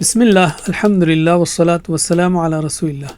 بسم اللہ، الحمدللہ والصلاۃ والسلام علی رسول اللہ۔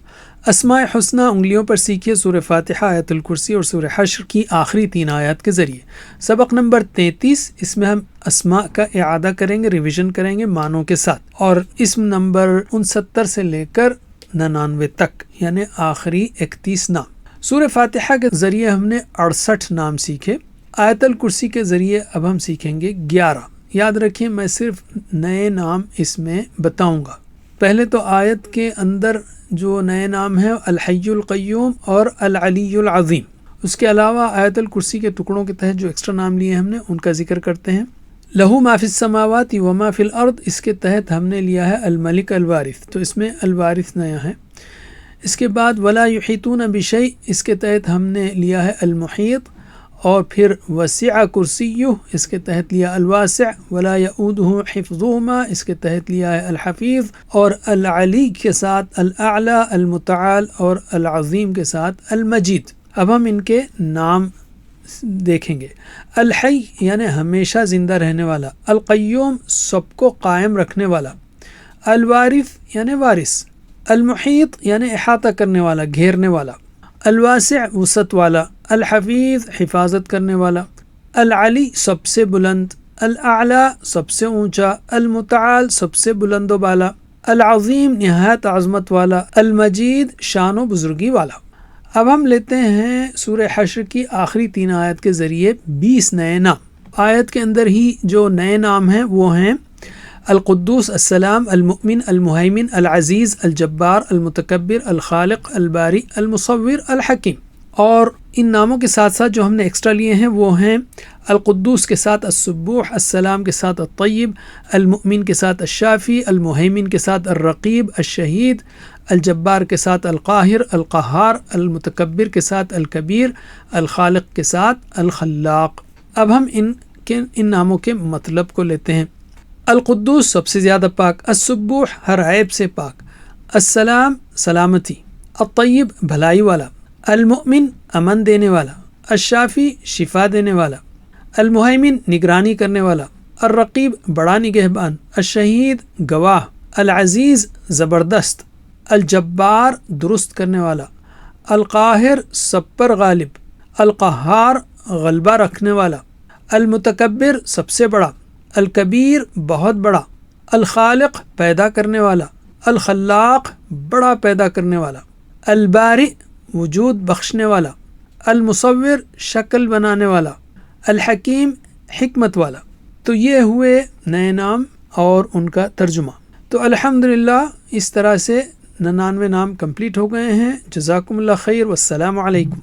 اسماء حسنہ انگلیوں پر سیکھیے سورہ فاتحہ، آیت الکرسی اور سورہ حشر کی آخری 3 آیات کے ذریعے۔ سبق نمبر 33، اس میں ہم اسماء کا اعادہ کریں گے، ریویژن کریں گے معنوں کے ساتھ، اور اسم نمبر 69 سے لے کر 99 تک، یعنی آخری 31 نام۔ سورہ فاتحہ کے ذریعے ہم نے 68 نام سیکھے، آیت الکرسی کے ذریعے اب ہم سیکھیں گے 11۔ یاد رکھیں میں صرف نئے نام اس میں بتاؤں گا۔ پہلے تو آیت کے اندر جو نئے نام ہیں الحی القیوم اور العلی العظیم، اس کے علاوہ آیت الکرسی کے ٹکڑوں کے تحت جو ایکسٹرا نام لیے ہم نے ان کا ذکر کرتے ہیں۔ لہو ما فی السماوات و ما فی الارض، اس کے تحت ہم نے لیا ہے الملک الوارث، تو اس میں الوارث نیا ہے۔ اس کے بعد ولا یحیطون بشیء، اس کے تحت ہم نے لیا ہے المحیط، اور پھر وسع کرسیہ، اس کے تحت لیا الواسع، ولا یؤودہ حفظہما، اس کے تحت لیا ہے الحفیظ، اور العلی کے ساتھ الاعلی، المتعال، اور العظیم کے ساتھ المجید۔ اب ہم ان کے نام دیکھیں گے۔ الحی یعنی ہمیشہ زندہ رہنے والا، القیوم سب کو قائم رکھنے والا، الوارث یعنی وارث، المحیط یعنی احاطہ کرنے والا، گھیرنے والا، الواسع وسعت والا، الحفیظ حفاظت کرنے والا، العلی سب سے بلند، الاعلی سب سے اونچا، المتعال سب سے بلند و بالا، العظیم نہایت عظمت والا، المجید شان و بزرگی والا۔ اب ہم لیتے ہیں سورہ حشر کی آخری 3 آیت کے ذریعے 20 نئے نام۔ آیت کے اندر ہی جو نئے نام ہیں وہ ہیں القدوس، السلام، المؤمن، المہیمن، العزیز، الجبار، المتکبر، الخالق، الباری، المصور، الحکیم۔ اور ان ناموں کے ساتھ ساتھ جو ہم نے ایکسٹرا لیے ہیں وہ ہیں القدوس کے ساتھ السبوح، السلام کے ساتھ الطیب، المؤمن کے ساتھ الشافی، المہیمن کے ساتھ الرقیب، الشہید، الجبار کے ساتھ القاہر، القہار، المتکبر کے ساتھ الکبیر، الخالق کے ساتھ الخلاق۔ اب ہم ان ناموں کے مطلب کو لیتے ہیں۔ القدوس سب سے زیادہ پاک، السبوح ہر عیب سے پاک، السلام سلامتی، الطیب بھلائی والا، المؤمن امن دینے والا، الشافی شفا دینے والا، المہیمن نگرانی کرنے والا، الرقیب بڑا نگہبان، الشہید گواہ، العزیز زبردست، الجبار درست کرنے والا، القاہر سب پر غالب، القہار غلبہ رکھنے والا، المتکبر سب سے بڑا، الکبیر بہت بڑا، الخالق پیدا کرنے والا، الخلاق بڑا پیدا کرنے والا، البارئ وجود بخشنے والا، المصور شکل بنانے والا، الحکیم حکمت والا۔ تو یہ ہوئے نئے نام اور ان کا ترجمہ۔ تو الحمدللہ اس طرح سے 99 نام کمپلیٹ ہو گئے ہیں۔ جزاکم اللہ خیر، والسلام علیکم۔